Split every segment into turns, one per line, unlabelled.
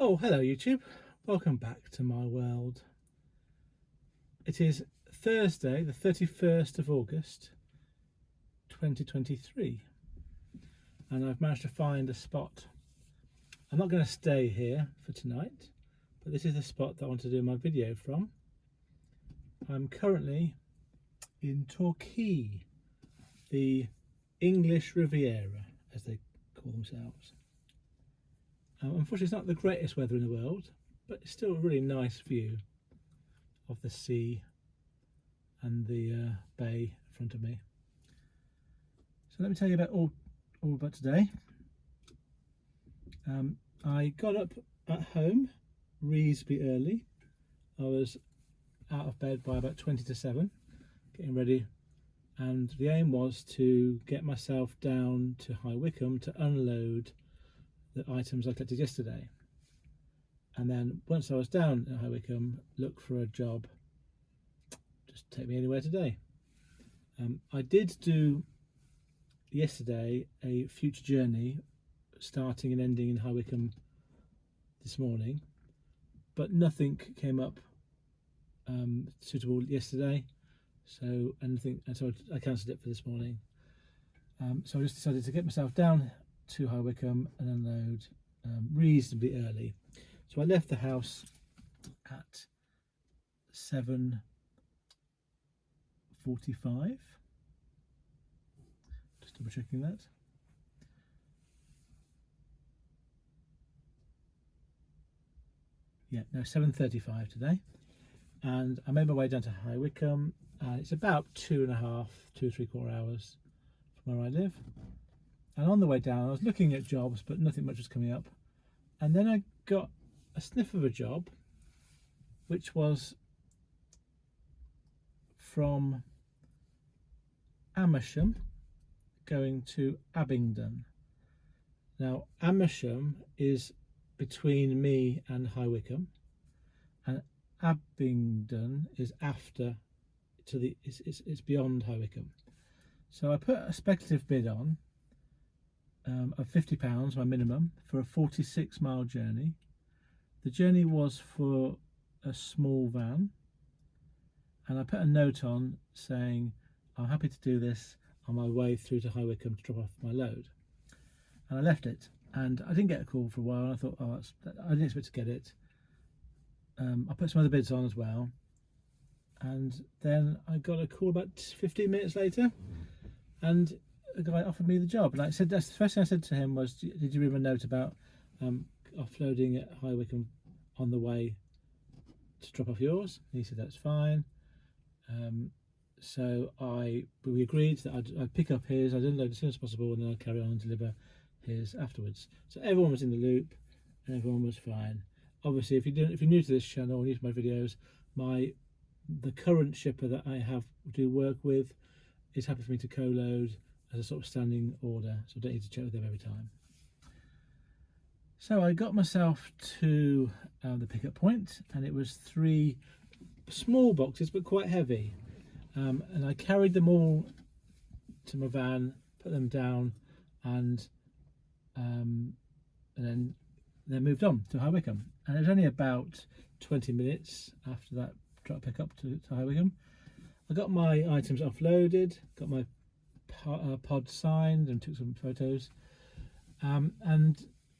Oh, hello YouTube. Welcome back to my world. It is Thursday, the 31st of August, 2023, and I've managed to find a spot. I'm not going to stay here for tonight, but this is the spot that I want to do my video from. I'm currently in Torquay, the English Riviera, as they call themselves. Unfortunately, it's not the greatest weather in the world, but it's still a really nice view of the sea and the bay in front of me. So let me tell you about all about today. I got up at home reasonably early. I was out of bed by about 20 to 7, getting ready, and the aim was to get myself down to High Wycombe to unload the items I collected yesterday, and then once I was down at High Wycombe, look for a job just take me anywhere today. I did do yesterday a future journey starting and ending in High Wycombe this morning, but nothing came up suitable yesterday, so I cancelled it for this morning. So I just decided to get myself down to High Wycombe and unload reasonably early. So I left the house at 7:45. Just double checking that. Yeah, no, 7:35 today. And I made my way down to High Wycombe, and it's about 2.5, 2 3/4 hours from where I live. And on the way down, I was looking at jobs, but nothing much was coming up. And then I got a sniff of a job, which was from Amersham going to Abingdon. Now, Amersham is between me and High Wycombe, and Abingdon is it's beyond High Wycombe. So I put a speculative bid on of £50, my minimum, for a 46-mile journey. The journey was for a small van, and I put a note on saying I'm happy to do this on my way through to High Wycombe to drop off my load. And I left it, and I didn't get a call for a while, and I thought, I didn't expect to get it. I put some other bids on as well, and then I got a call about 15 minutes later, and a guy offered me the job. And I said, that's the first thing I said to him was, did you read my note about offloading at High Wycombe on the way to drop off yours? And he said that's fine. So we agreed that I'd pick up his, I'd unload as soon as possible, and then I'd carry on and deliver his afterwards. So everyone was in the loop and everyone was fine. Obviously, if you're new to this channel or new to my videos, the current shipper that I do work with is happy for me to co-load as a sort of standing order, so I don't need to check with them every time. So I got myself to the pickup point, and it was 3 small boxes but quite heavy, and I carried them all to my van, put them down, and then moved on to High Wycombe. And it was only about 20 minutes after that drop pickup to High Wycombe. I got my items offloaded, got my pod signed, and took some photos.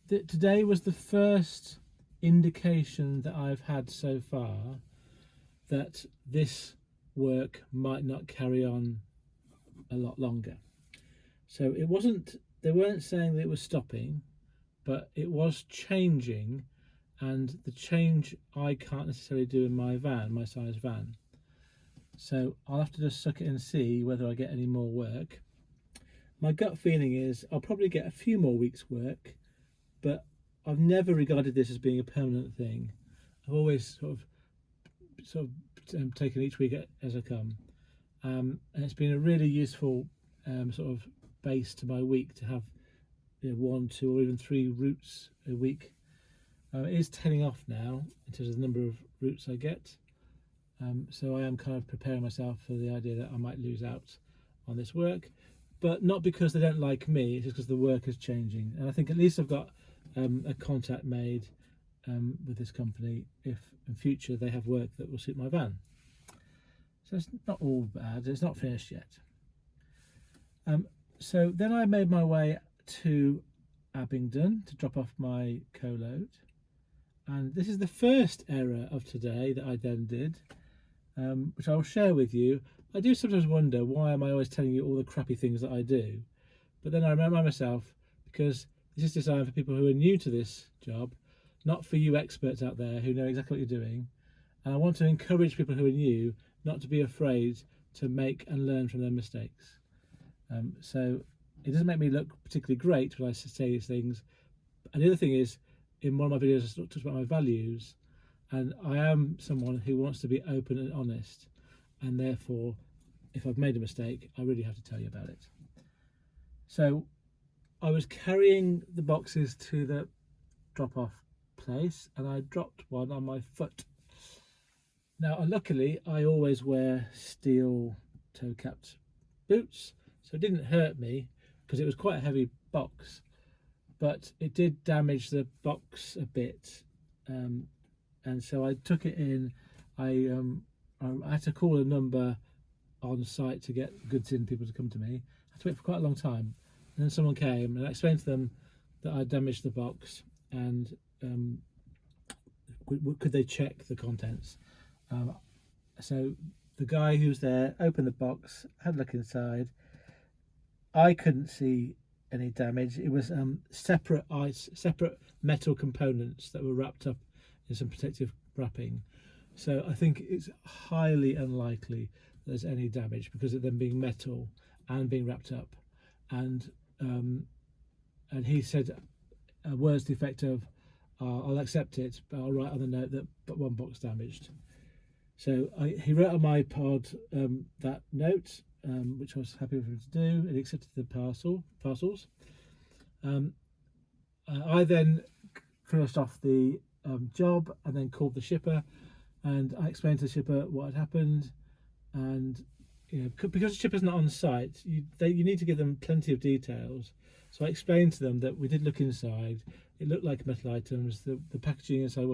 Today was the first indication that I've had so far that this work might not carry on a lot longer. So they weren't saying that it was stopping, but it was changing, and the change I can't necessarily do in my size van. So I'll have to just suck it and see whether I get any more work. My gut feeling is I'll probably get a few more weeks work, but I've never regarded this as being a permanent thing. I've always sort of taken each week as I come, and it's been a really useful sort of base to my week to have 1, 2 or even 3 routes a week. It is tailing off now in terms of the number of routes I get, so I am kind of preparing myself for the idea that I might lose out on this work, but not because they don't like me, it's just because the work is changing. And I think at least I've got a contact made with this company if in future they have work that will suit my van. So it's not all bad, it's not finished yet. So then I made my way to Abingdon to drop off my co-load, and this is the first error of today that I then did, which I will share with you. I do sometimes wonder, why am I always telling you all the crappy things that I do? But then I remind myself, because this is designed for people who are new to this job, not for you experts out there who know exactly what you're doing. And I want to encourage people who are new not to be afraid to make and learn from their mistakes. So it doesn't make me look particularly great when I say these things. And the other thing is, in one of my videos I talked about my values, and I am someone who wants to be open and honest, and therefore if I've made a mistake I really have to tell you about it. So I was carrying the boxes to the drop-off place and I dropped one on my foot. Now luckily I always wear steel toe-capped boots, so it didn't hurt me because it was quite a heavy box, but it did damage the box a bit, and so I took it in. I had to call a number on site to get goods in, people to come to me. I had to wait for quite a long time, and then someone came and I explained to them that I damaged the box and could they check the contents. So the guy who was there opened the box, had a look inside. I couldn't see any damage. It was separate metal components that were wrapped up in some protective wrapping. So I think it's highly unlikely there's any damage because of them being metal and being wrapped up. And he said words to the effect of, I'll accept it, but I'll write on the note that but one box damaged. So he wrote on my pod that note, which I was happy for him to do, and he accepted the parcels. I then finished off the job and then called the shipper, and I explained to the shipper what had happened. And because the shipper's not on site, you need to give them plenty of details. So I explained to them that we did look inside. It looked like metal items. The packaging inside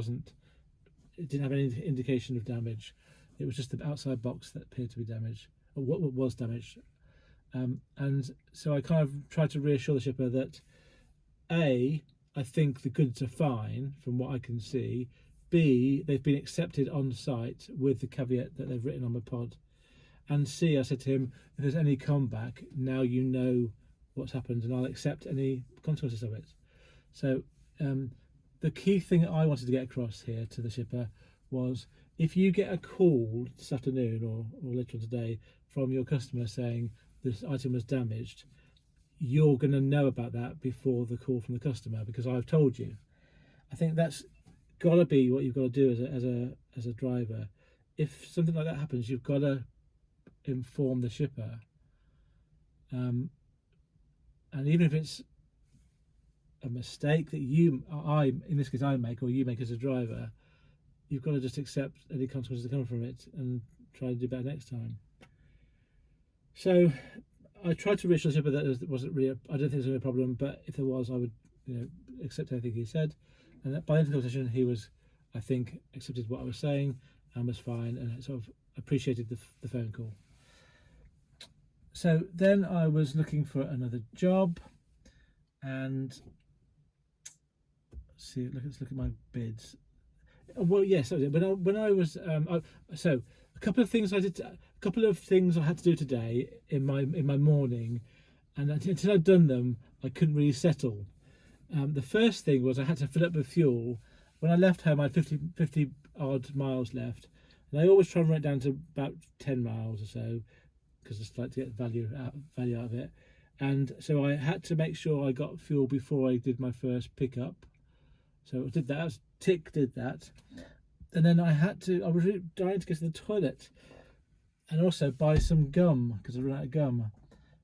it didn't have any indication of damage. It was just the outside box that appeared to be damaged, or what was damaged. And so I kind of tried to reassure the shipper that A, I think the goods are fine from what I can see. B, they've been accepted on site with the caveat that they've written on my pod. And C, I said to him, if there's any comeback, now you know what's happened and I'll accept any consequences of it. So the key thing I wanted to get across here to the shipper was, if you get a call this afternoon or later on today from your customer saying this item was damaged, you're going to know about that before the call from the customer because I've told you. I think that's got to be what you've got to do as a driver. If something like that happens, you've got to inform the shipper, and even if it's a mistake that in this case I make, or you make as a driver, you've got to just accept any consequences that come from it and try to do better next time. So I tried to reassure the shipper that it wasn't really I don't think there's any problem, but if there was, I would accept anything he said. And by the end of the conversation, he was, I think, accepted what I was saying and was fine, and sort of appreciated the phone call. So then I was looking for another job, and let's look at my bids. Well, yes, when I was so a couple of things I had to do today in my morning, and until I'd done them, I couldn't really settle. The first thing was I had to fill up with fuel. When I left home, I had 50 odd miles left, and I always try and run it down to about 10 miles or so, because I just like to get value out of it. And so I had to make sure I got fuel before I did my first pickup. So I did that. Did that, and then I was really dying to go to the toilet, and also buy some gum because I ran out of gum.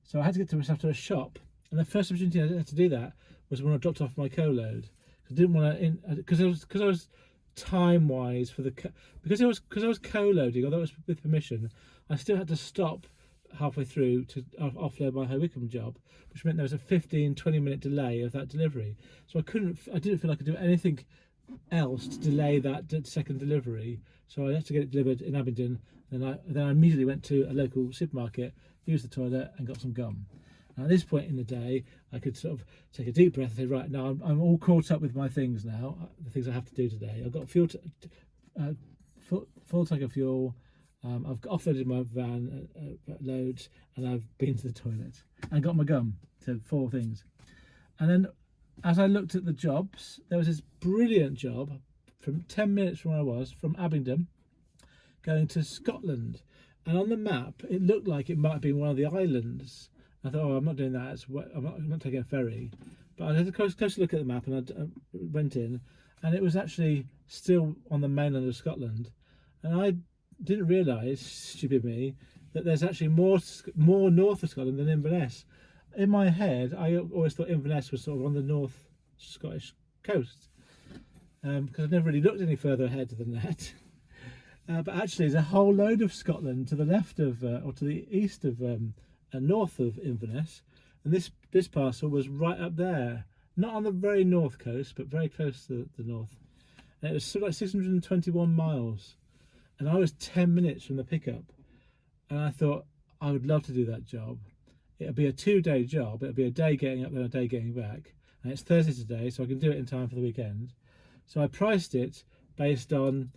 So I had to get myself to a shop, and the first opportunity I had to do that was when I dropped off my co-load. I didn't want to, because I was time wise because I was co-loading, although it was with permission. I still had to stop halfway through to offload my High Wycombe job, which meant there was a 15-20 minute delay of that delivery. So I didn't feel like I could do anything else to delay that second delivery, so I had to get it delivered in Abingdon. Then I immediately went to a local supermarket, used the toilet, and got some gum. And at this point in the day, I could sort of take a deep breath and say, right, now I'm all caught up with my things now, the things I have to do today. I've got full tank of fuel. I've offloaded my van loads, and I've been to the toilet and got my gum. So 4 things. And then as I looked at the jobs, there was this brilliant job from 10 minutes from where I was, from Abingdon, going to Scotland. And on the map, it looked like it might have been one of the islands. I thought, oh, I'm not doing that. I'm not taking a ferry. But I had a closer look at the map, and I went in, and it was actually still on the mainland of Scotland. And I didn't realise, stupid me, that there's actually more north of Scotland than Inverness. In my head, I always thought Inverness was sort of on the North Scottish coast, because I've never really looked any further ahead than that. But actually, there's a whole load of Scotland to the left of, or to the east of, north of Inverness, and this parcel was right up there, not on the very north coast, but very close to the north. And it was sort of like 621 miles, and I was 10 minutes from the pickup, and I thought I would love to do that job. It'll be a 2-day job. It'll be a day getting up, then a day getting back, and it's Thursday today, so I can do it in time for the weekend. So I priced it based on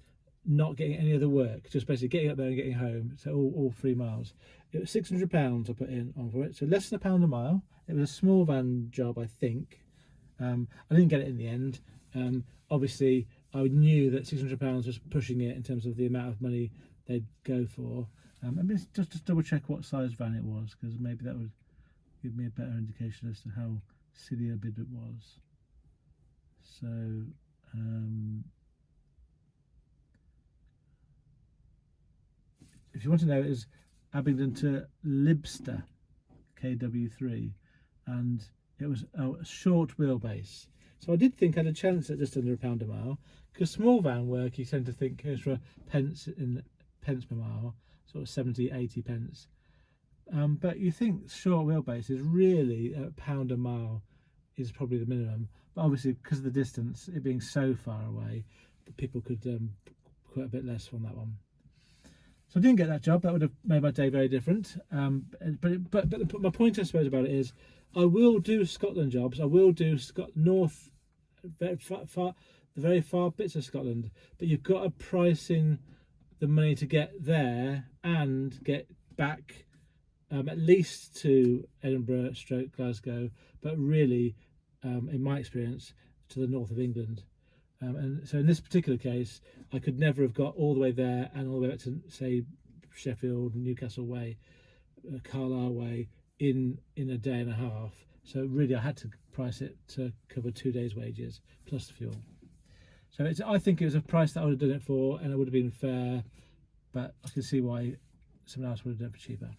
not getting any other work, just basically getting up there and getting home. So all 3 miles. It was £600 I put in on for it, so less than £1 a mile. It was a small van job, I think. I didn't get it in the end. Obviously, I knew that £600 was pushing it in terms of the amount of money they'd go for. Let me just double check what size van it was, because maybe that would give me a better indication as to how silly a bid it was. So if you want to know, it is Abingdon to Libster, KW3, and it was a short wheelbase. So I did think I had a chance at just under £1 a mile, because small van work you tend to think goes for pence per mile, sort of 70-80 pence. But you think short wheelbase is really £1 a mile is probably the minimum. But obviously, because of the distance, it being so far away, people could quite a bit less from that one. So I didn't get that job. That would have made my day very different. But my point, I suppose, about it is, I will do Scotland jobs. I will do north, very far, the very far bits of Scotland. But you've got to price in the money to get there and get back, at least to Edinburgh, Glasgow, but really, in my experience, to the north of England. And so in this particular case, I could never have got all the way there and all the way back to, say, Sheffield, Newcastle way, Carlisle way in a day and a half. So really, I had to price it to cover 2 days' wages plus the fuel. So I think it was a price that I would have done it for, and it would have been fair. But I can see why someone else would have done it for cheaper.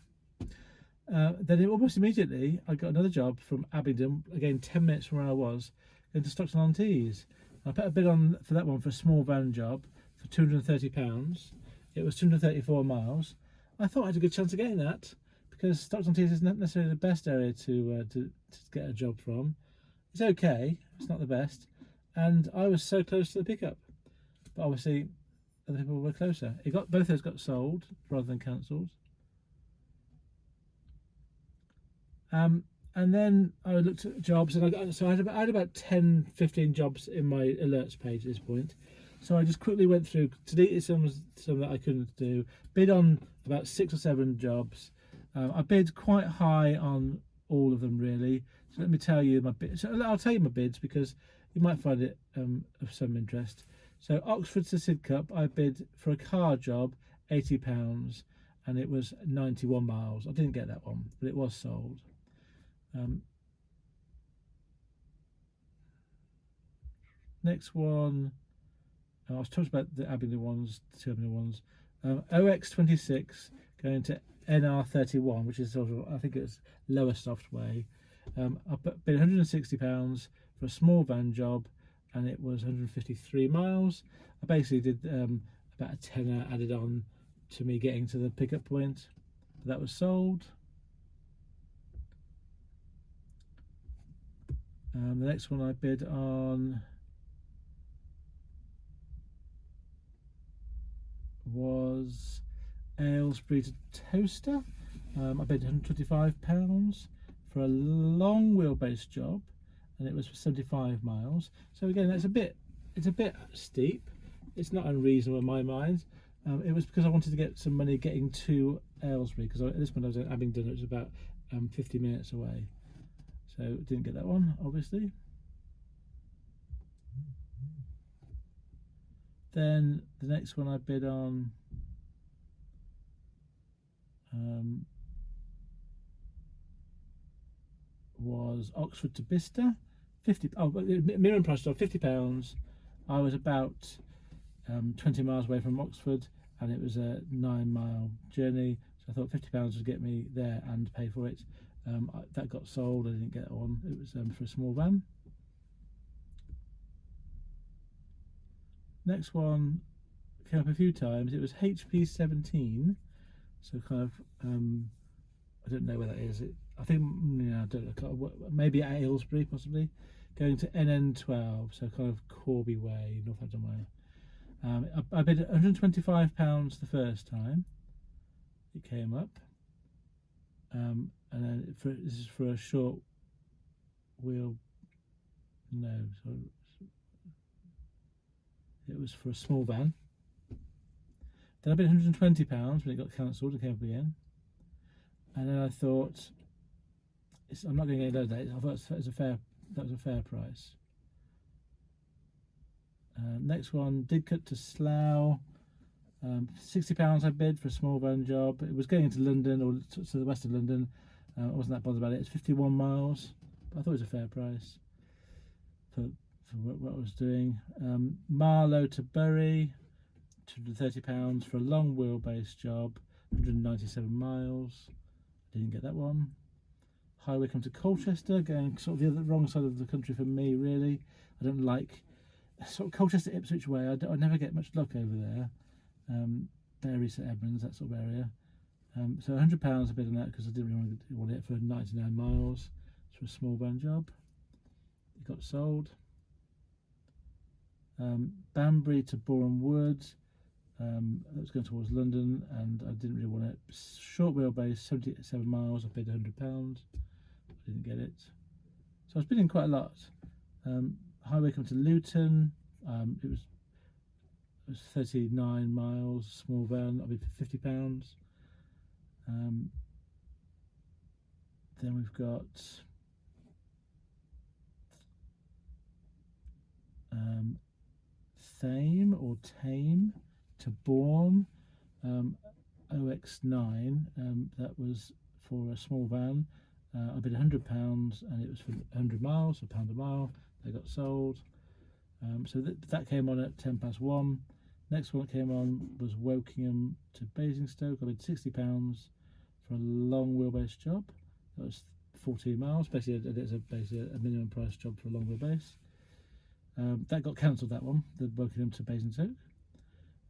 Then almost immediately, I got another job from Abingdon, again 10 minutes from where I was, into Stockton-on-Tees. I put a bid on for that one for a small van job for £230. It was 234 miles. I thought I had a good chance of getting that, because Stockton-on-Tees isn't necessarily the best area to get a job from. It's okay, it's not the best, and I was so close to the pickup. But obviously, other people were closer. Both of those got sold rather than cancelled. And then I looked at jobs, and I had about 10-15 jobs in my alerts page at this point. So I just quickly went through, deleted some that I couldn't do, bid on about 6 or 7 jobs. I bid quite high on all of them, really. So let me tell you my bids. So I'll tell you my bids, because you might find it of some interest. So Oxford to Sidcup, I bid for a car job, £80, and it was 91 miles. I didn't get that one, but it was sold. Next one, I was talking about the Abingdon ones, the 2 Abingdon ones. OX26 going to NR31, which is sort of, I think it's Lowestoft way. I bid £160 for a small van job, and it was 153 miles. I basically did about a tenner added on to me getting to the pickup point. That was sold. The next one I bid on was Aylesbury to Toaster. I paid £125 for a long wheelbase job, and it was for 75 miles. So again, it's a bit steep. It's not unreasonable in my mind. It was because I wanted to get some money getting to Aylesbury, because at this point I was at Abingdon, it was about 50 minutes away. So didn't get that one, obviously. Then the next one I bid on was Oxford to Bicester, minimum price job, £50. I was about 20 miles away from Oxford, and it was a 9-mile journey, so I thought £50 would get me there and pay for it. That got sold. I didn't get that one. It was for a small van. Next one came up a few times. It was HP 17, so kind of I don't know where that is. I think I don't know, maybe at Aylesbury possibly, going to NN12, so kind of Corby way, Northampton way. I bid £125 the first time it came up, and then this is for a short wheel. No, sorry. It was for a small van. Then I bid £120 when it got cancelled and came up again. And then I thought, I'm not going to get those days. I thought that was a fair price. Next one, did cut to Slough. £60 I bid for a small van job. It was going into London, or to the west of London. I wasn't that bothered about it. It's 51 miles, but I thought it was a fair price for what I was doing. Marlow to Bury, £230 for a long wheelbase job, 197 miles. Didn't get that one. High Wycombe to Colchester, going sort of the wrong side of the country for me, really. I don't like sort of Colchester, Ipswich way. I never get much luck over there. Bury, St Edmunds, that sort of area. So £100 I bid on that because I didn't really want it for 99 miles. It's for a small van job. It got sold. Banbury to Boreham Wood. That was going towards London, and I didn't really want it. Short wheelbase, 77 miles. I paid £100. I didn't get it. So I was bidding quite a lot. High Wycombe to Luton. It was 39 miles. Small van. I bid for £50. Then we've got Tame to Bourne, OX9. That was for a small van. I bid £100, and it was for 100 miles, a £1 a mile. They got sold. So that came on at 1:10. Next one that came on was Wokingham to Basingstoke. I bid £60 for a long wheelbase job. That was 14 miles. Basically, it's a minimum price job for a long wheelbase. That got cancelled, that one, the Wokingham to Basingstoke.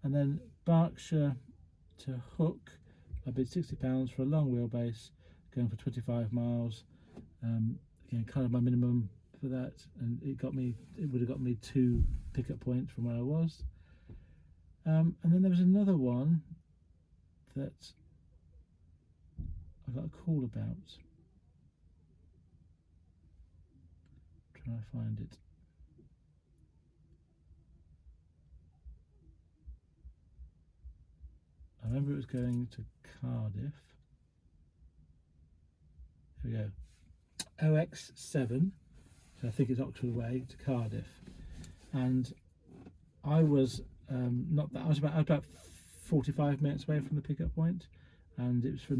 And then Berkshire to Hook, I bid £60 for a long wheelbase, going for 25 miles. Again, kind of my minimum for that, and it would have got me 2 pickup points from where I was. And then there was another one that I got a call about. Trying to find it. I remember it was going to Cardiff. Here we go. OX7, so I think it's Oxford way, to Cardiff. And I was not that. I was about 45 minutes away from the pickup point, and it was for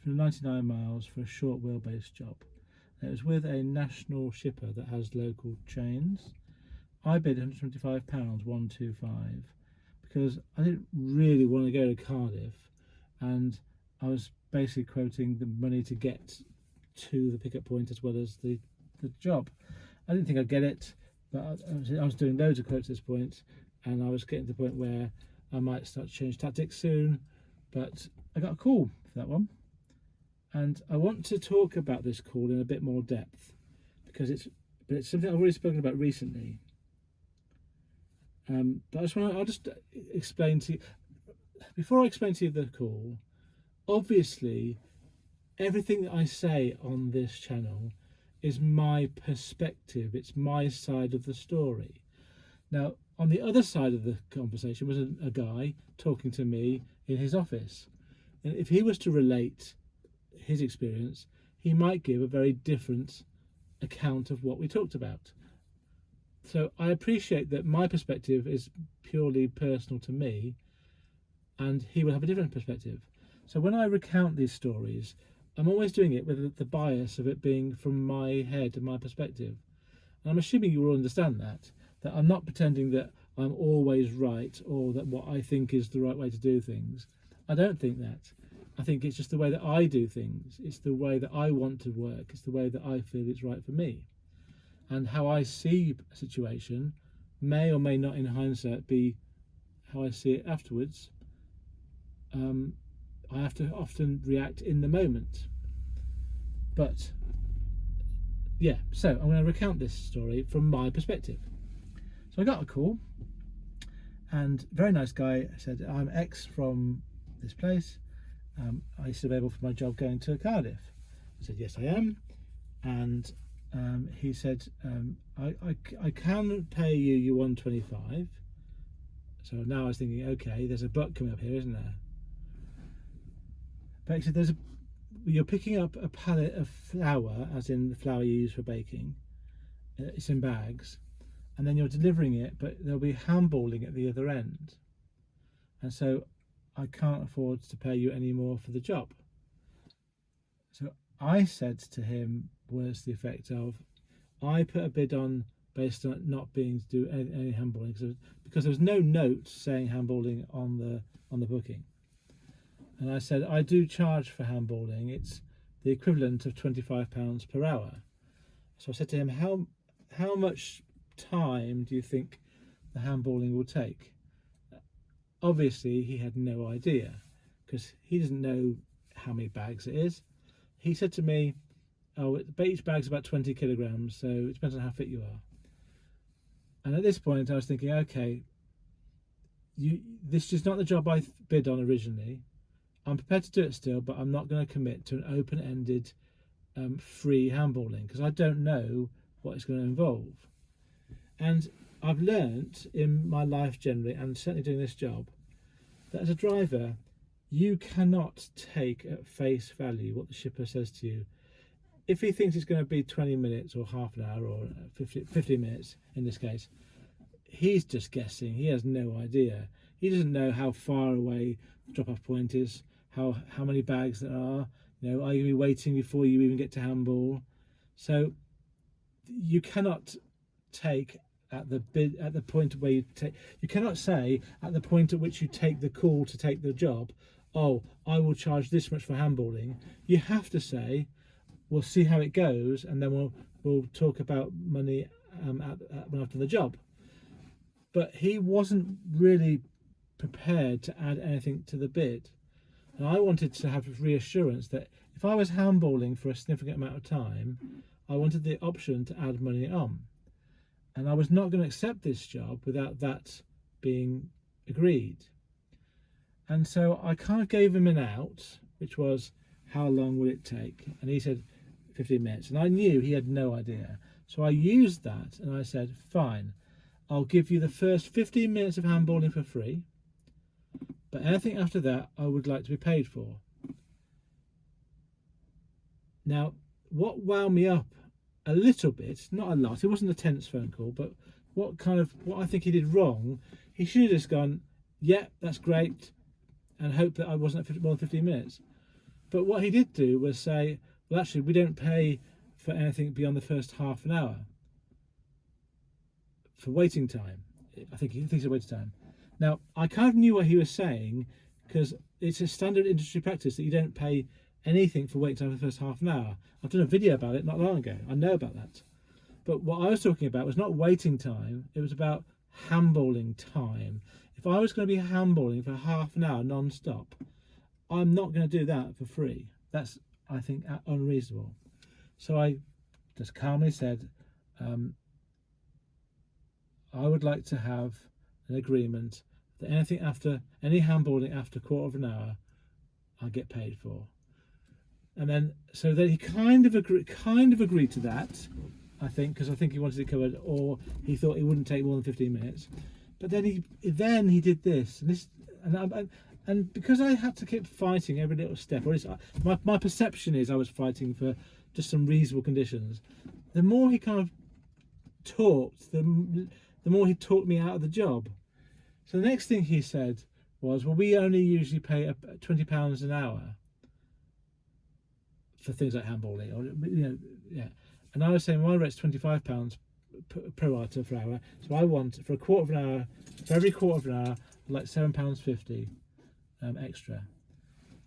99 miles for a short wheelbase job. And it was with a national shipper that has local chains. I bid £125, 125, because I didn't really want to go to Cardiff, and I was basically quoting the money to get to the pickup point as well as the job. I didn't think I'd get it, but I was doing loads of quotes at this point, and I was getting to the point where I might start to change tactics soon. But I got a call for that one, and I want to talk about this call in a bit more depth, because it's something I've already spoken about recently. But I'll just explain to you. before I explain to you the call, obviously everything that I say on this channel is my perspective, it's my side of the story. Now, on the other side of the conversation was a guy talking to me in his office. And if he was to relate his experience, he might give a very different account of what we talked about. So I appreciate that my perspective is purely personal to me, and he will have a different perspective. So when I recount these stories, I'm always doing it with the bias of it being from my head and my perspective. And I'm assuming you will understand that I'm not pretending that I'm always right or that what I think is the right way to do things. I don't think that. I think it's just the way that I do things. It's the way that I want to work. It's the way that I feel it's right for me. And how I see a situation may or may not in hindsight be how I see it afterwards. I have to often react in the moment. But yeah, so I'm going to recount this story from my perspective. So I got a call, and a very nice guy said, I'm X from this place. Are you still available for my job going to Cardiff? I said, yes, I am. And he said, I can pay you your 125. So now I was thinking, okay, there's a butt coming up here, isn't there? But he said, you're picking up a pallet of flour, as in the flour you use for baking. It's in bags. And then you're delivering it, but there'll be handballing at the other end. And so I can't afford to pay you any more for the job. So I said to him, words to the effect of, I put a bid on based on it not being to do any handballing because there was no note saying handballing on the booking. And I said, I do charge for handballing. It's the equivalent of £25 per hour. So I said to him, how much time do you think the handballing will take? Obviously, he had no idea because he doesn't know how many bags it is. He said to me, oh, each bag's about 20 kilograms, so it depends on how fit you are. And at this point, I was thinking, okay, this is not the job I bid on originally. I'm prepared to do it still, but I'm not going to commit to an open-ended free handballing because I don't know what it's going to involve. And I've learnt in my life generally, and certainly doing this job, that as a driver, you cannot take at face value what the shipper says to you. If he thinks it's going to be 20 minutes or half an hour or 50 minutes in this case, he's just guessing. He has no idea. He doesn't know how far away the drop-off point is, how many bags there are. You know, are you going to be waiting before you even get to handball? So you cannot take at the point where you cannot say at the point at which you take the call to take the job, oh, I will charge this much for handballing. You have to say, we'll see how it goes, and then we'll talk about money after the job. But he wasn't really prepared to add anything to the bid, and I wanted to have reassurance that if I was handballing for a significant amount of time, I wanted the option to add money on. And I was not going to accept this job without that being agreed. And so I kind of gave him an out, which was, how long will it take? And he said 15 minutes. And I knew he had no idea. So I used that and I said, fine, I'll give you the first 15 minutes of handballing for free. But anything after that, I would like to be paid for. Now, what wound me up a little bit, not a lot, it wasn't a tense phone call, but what I think he did wrong, he should have just gone, yeah, that's great, and hope that I wasn't at more than 15 minutes. But what he did do was say, well, actually, we don't pay for anything beyond the first half an hour for waiting time. I think he thinks it's waiting time. Now, I kind of knew what he was saying because it's a standard industry practice that you don't pay anything for waiting time for the first half an hour. I've done a video about it not long ago. I know about that. But what I was talking about was not waiting time. It was about handballing time. If I was going to be handballing for half an hour non-stop, I'm not going to do that for free. That's, I think, unreasonable. So I just calmly said, I would like to have an agreement that any handballing after a quarter of an hour, I get paid for. And then so then he kind of agreed to that, I think, because I think he wanted it covered, or he thought it wouldn't take more than 15 minutes. But then he did this, and because I had to keep fighting every little step, or at least my perception is I was fighting for just some reasonable conditions. The more he kind of talked, the more he talked me out of the job. So the next thing he said was, well, we only usually pay £20 an hour for things like handballing, or yeah. And I was saying my rate's £25 pro rata per hour, so I want for a quarter of an hour, for every quarter of an hour, like £7.50 extra.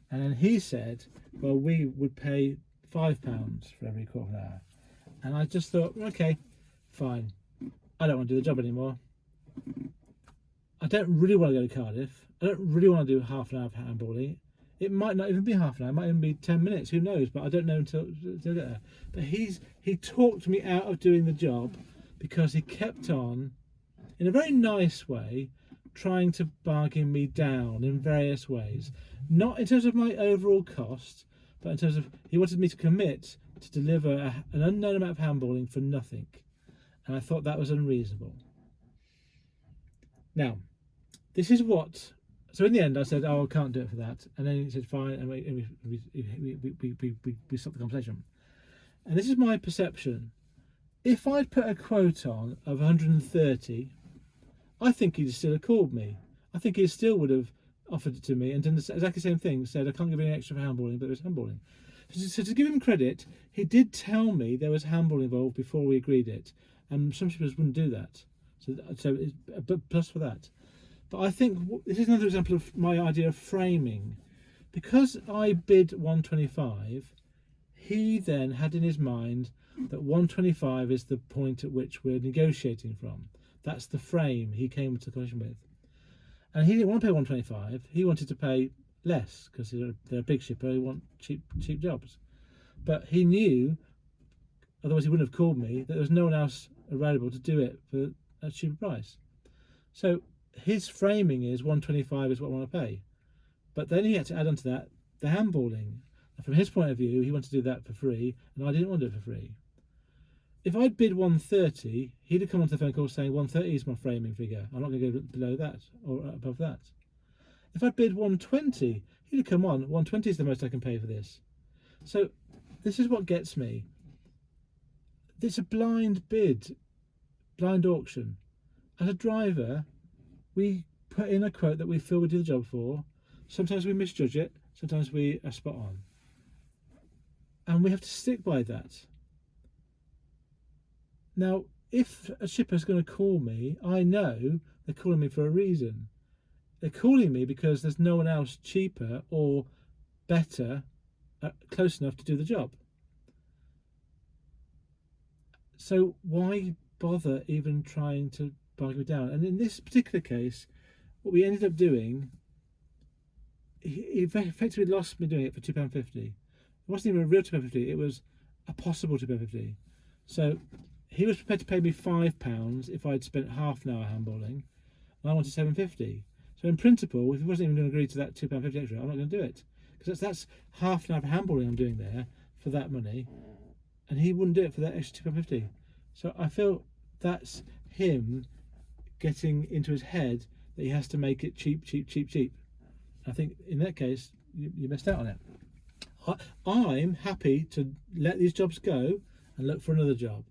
And then he said, well, we would pay £5 for every quarter of an hour. And I just thought, okay, fine. I don't want to do the job anymore. I don't really want to go to Cardiff. I don't really want to do half an hour of handballing. It might not even be half an hour. It might even be 10 minutes. Who knows? But I don't know until get there. But he talked me out of doing the job because he kept on, in a very nice way, trying to bargain me down in various ways. Not in terms of my overall cost, but in terms of he wanted me to commit to deliver an unknown amount of handballing for nothing. And I thought that was unreasonable. Now, this is what... So in the end, I said, "Oh, I can't do it for that." And then he said, "Fine," and we stopped the conversation. And this is my perception. If I'd put a quote on of 130, I think he'd still have called me. I think he still would have offered it to me and done exactly the same thing. Said, "I can't give you any extra for handballing," but there was handballing. So to give him credit, he did tell me there was handball involved before we agreed it, and some shippers wouldn't do that. So it's a plus for that. But I think this is another example of my idea of framing. Because I bid 125, he then had in his mind that 125 is the point at which we're negotiating from. That's the frame he came to collision with. And he didn't want to pay 125. He wanted to pay less because they're a big shipper who want cheap jobs. But he knew, otherwise he wouldn't have called me, that there was no one else available to do it for a cheaper price. So his framing is 125 is what I want to pay. But then he had to add on to that the handballing. And from his point of view, he wanted to do that for free, and I didn't want to do it for free. If I'd bid 130, he'd have come onto the phone call saying 130 is my framing figure. I'm not going to go below that or above that. If I'd bid 120, he'd have come on. 120 is the most I can pay for this. So this is what gets me. It's a blind bid, blind auction. As a driver, we put in a quote that we feel we do the job for. Sometimes we misjudge it. Sometimes we are spot on. And we have to stick by that. Now, if a shipper is going to call me, I know they're calling me for a reason. They're calling me because there's no one else cheaper or better, close enough to do the job. So why bother even trying to bargain me down? And in this particular case, what we ended up doing, he effectively lost me doing it for £2.50. It wasn't even a real £2.50, it was a possible £2.50. So he was prepared to pay me £5 if I'd spent half an hour handballing, and I wanted £7.50. So in principle, if he wasn't even going to agree to that £2.50 extra, I'm not going to do it. Because that's half an hour of handballing I'm doing there for that money, and he wouldn't do it for that extra £2.50. So I feel that's him getting into his head that he has to make it cheap. I think in that case, you missed out on it. I'm happy to let these jobs go and look for another job.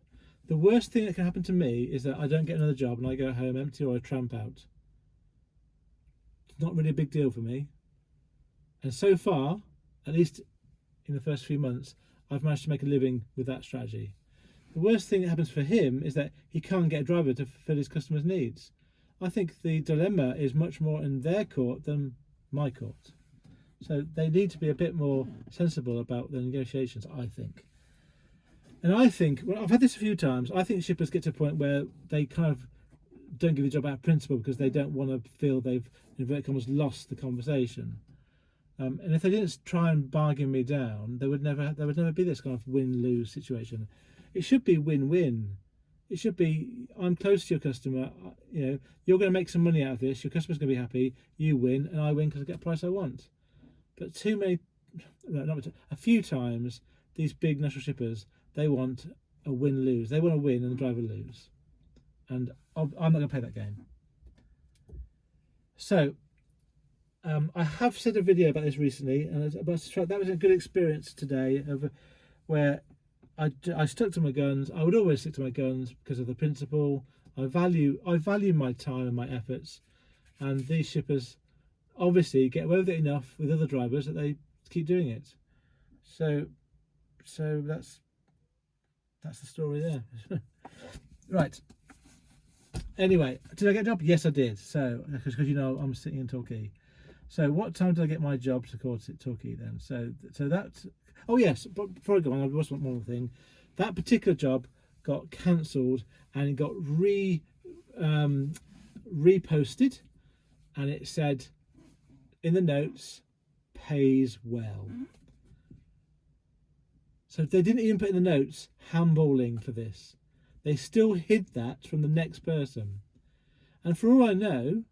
The worst thing that can happen to me is that I don't get another job and I go home empty or I tramp out. It's not really a big deal for me. And so far, at least in the first few months, I've managed to make a living with that strategy. The worst thing that happens for him is that he can't get a driver to fulfill his customers' needs. I think the dilemma is much more in their court than my court. So they need to be a bit more sensible about the negotiations, I think. And I think, well, I've had this a few times, I think shippers get to a point where they kind of don't give the job out of principle because they don't want to feel they've, in inverted commas, lost the conversation. And if they didn't try and bargain me down, there would never be this kind of win-lose situation. It should be win-win. It should be, I'm close to your customer. You know, you're going to make some money out of this. Your customer's going to be happy. You win, and I win because I get the price I want. But too many, no, not a few times, these big national shippers, they want a win-lose. They want to win and the driver lose. And I'm not going to play that game. So, I have said a video about this recently, and that was a good experience today of where I stuck to my guns. I would always stick to my guns because of the principle. I value my time and my efforts, and these shippers obviously get away with it enough with other drivers that they keep doing it. So that's the story there. Right. Anyway, did I get a job? Yes, I did. So because you know I'm sitting in Torquay. So what time did I get my job to call it Torquay then? So that. Oh yes, but before I go on, I was one more thing. That particular job got cancelled and it got reposted, and it said in the notes, pays well. So they didn't even put in the notes handballing for this. They still hid that from the next person. And for all I know,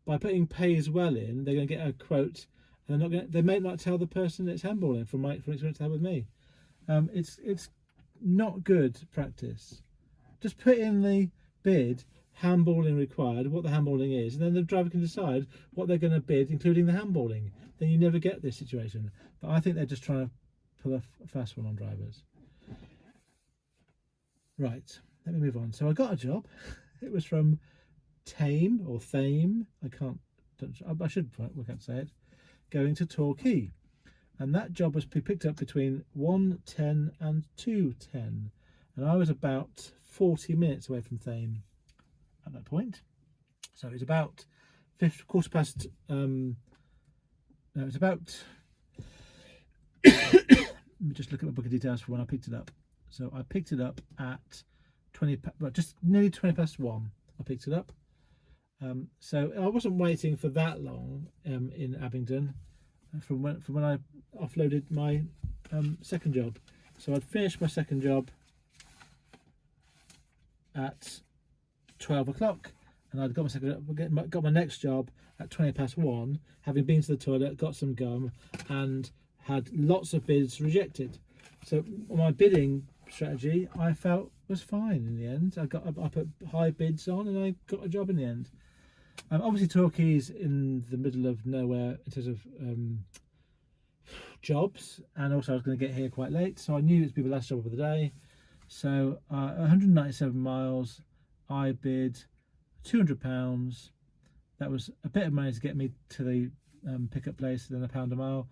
by putting pays well in, they're going to get a quote. And they may not tell the person it's handballing from experience they have with me. It's not good practice. Just put in the bid handballing required, what the handballing is, and then the driver can decide what they're going to bid, including the handballing. Then you never get this situation. But I think they're just trying to pull a fast one on drivers. Right, let me move on. So I got a job. It was from Thame. I should work out to say it. Going to Torquay, and that job was picked up between 1:10 and 2:10, and I was about 40 minutes away from Thame at that point. So it's about quarter past. No, it's about. Let me just look at my book of details for when I picked it up. So I picked it up at just nearly 20 past 1. I picked it up. So I wasn't waiting for that long in Abingdon from when I offloaded my second job. So I'd finished my second job at 12 o'clock, and I'd got my next job at 20 past 1, having been to the toilet, got some gum, and had lots of bids rejected. So my bidding strategy, I felt, was fine in the end. I put high bids on, and I got a job in the end. Obviously Torquay's in the middle of nowhere in terms of jobs, and also I was going to get here quite late, so I knew it would be the last job of the day. So 197 miles, I bid £200. That was a bit of money to get me to the pickup place, then £1 a mile.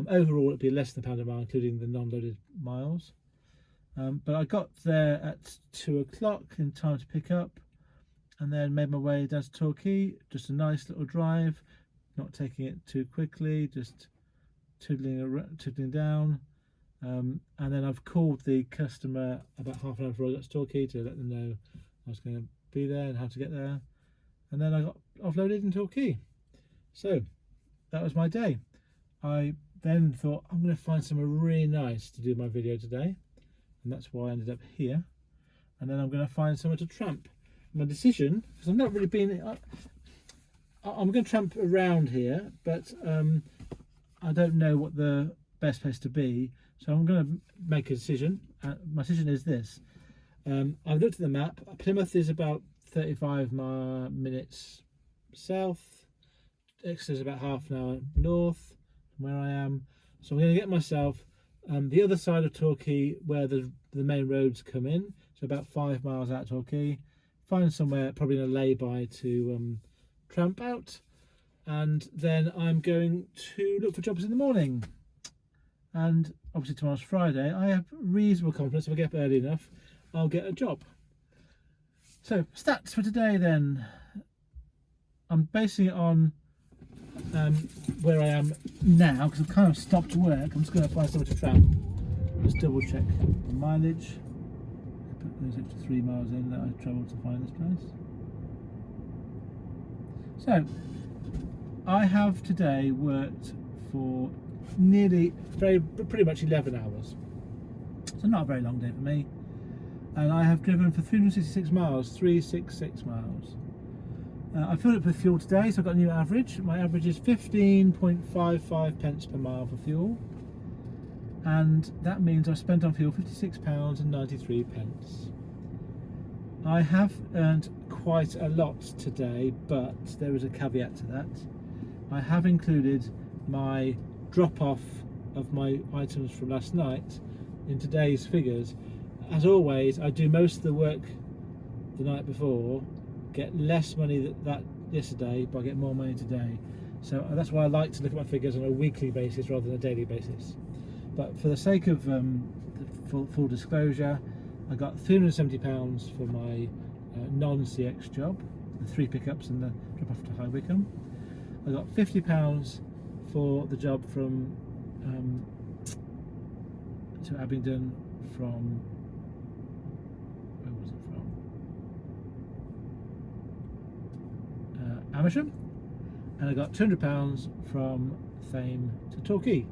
Overall it'd be less than £1 a mile, including the non-loaded miles. But I got there at 2 o'clock in time to pick up, and then made my way down to Torquay. Just a nice little drive, not taking it too quickly, just tootling down. And then I've called the customer about half an hour before I got to Torquay to let them know I was going to be there and how to get there. And then I got offloaded in Torquay. So that was my day. I then thought I'm going to find somewhere really nice to do my video today, and that's why I ended up here. And then I'm going to find somewhere to tramp. My decision, because I'm not really been, I'm going to tramp around here, but I don't know what the best place to be, so I'm going to make a decision. My decision is this. I've looked at the map. Plymouth is about 35 minutes south. Exeter is about half an hour north from where I am. So I'm going to get myself the other side of Torquay, where the main roads come in, so about 5 miles out of Torquay. Find somewhere, probably in a lay-by, to tramp out, and then I'm going to look for jobs in the morning. And obviously tomorrow's Friday. I have reasonable confidence if I get up early enough, I'll get a job. So stats for today then. I'm basing it on where I am now, because I've kind of stopped work. I'm just going to find somewhere to tramp. Just double check the mileage. Put those extra 3 miles in that I travelled to find this place. So I have today worked for pretty much 11 hours. So not a very long day for me. and I have driven for 366 miles, 366 miles. I filled up with fuel today, so I've got a new average. My average is 15.55 pence per mile for fuel, and that means I've spent on fuel £56.93. I have earned quite a lot today, but there is a caveat to that. I have included my drop-off of my items from last night in today's figures. As always, I do most of the work the night before, get less money that yesterday, but I get more money today. So that's why I like to look at my figures on a weekly basis rather than a daily basis. But for the sake of full disclosure, I got £370 for my non-CX job, the 3 pickups and the drop off to High Wycombe. I got £50 for the job from to Abingdon from, where was it from? Amersham, and I got £200 from Thame to Torquay.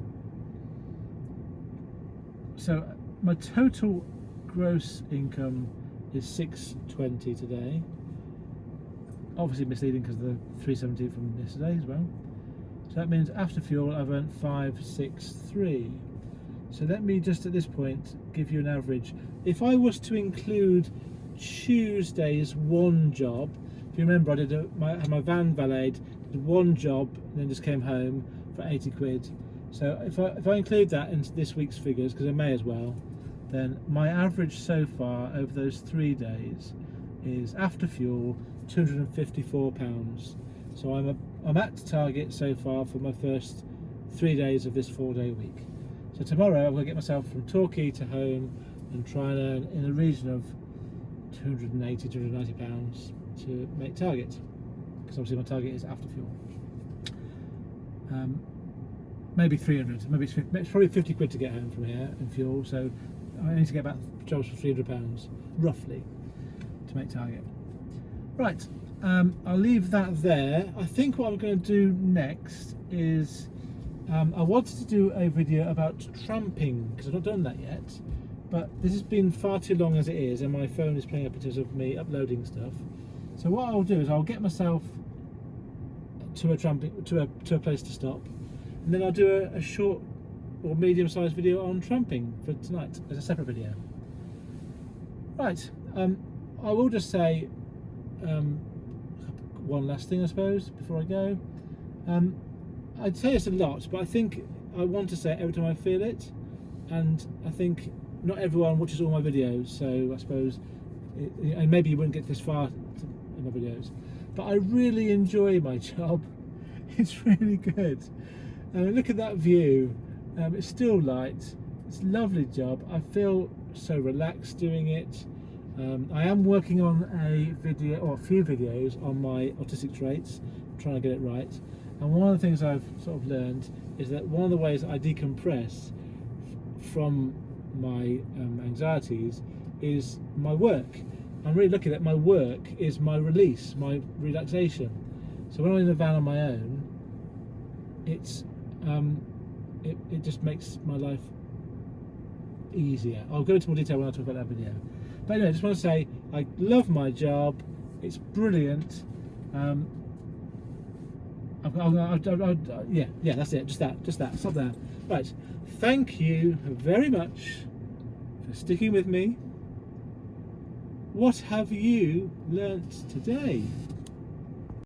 So my total gross income is £620 today. Obviously misleading because of the 370 from yesterday as well. So that means after fuel I've earned 563. So let me just at this point give you an average. If I was to include Tuesday's one job, if you remember, I did had my van valeted, did one job, and then just came home for 80 quid. So if I include that into this week's figures, because I may as well, then my average so far over those 3 days is after fuel £254. So I'm at target so far for my first 3 days of this 4-day week. So tomorrow I'm going to get myself from Torquay to home and try and earn in the region of £280, £290 to make target, because obviously my target is after fuel. Maybe 300, maybe it's probably 50 quid to get home from here in fuel, so I need to get about jobs for £300 roughly to make target. Right, I'll leave that there. I think what I'm going to do next is I wanted to do a video about tramping, because I've not done that yet, but this has been far too long as it is, and my phone is playing up in terms of me uploading stuff. So what I'll do is I'll get myself to a place to stop, and then I'll do a short or medium-sized video on tramping for tonight as a separate video. Right, I will just say one last thing, I suppose, before I go. I'd say it's a lot, but I think I want to say it every time I feel it, and I think not everyone watches all my videos, so I suppose and maybe you wouldn't get this far in my videos, but I really enjoy my job. It's really good. Look at that view. It's still light. It's a lovely job. I feel so relaxed doing it. I am working on a video, or a few videos, on my autistic traits, trying to get it right. And one of the things I've sort of learned is that one of the ways I decompress from my anxieties is my work. I'm really lucky that my work is my release, my relaxation. So when I'm in the van on my own, it's it just makes my life easier. I'll go into more detail when I talk about that video. But anyway, I just want to say I love my job. It's brilliant. Yeah, that's it. Just that. Stop there. Right. Thank you very much for sticking with me. What have you learnt today?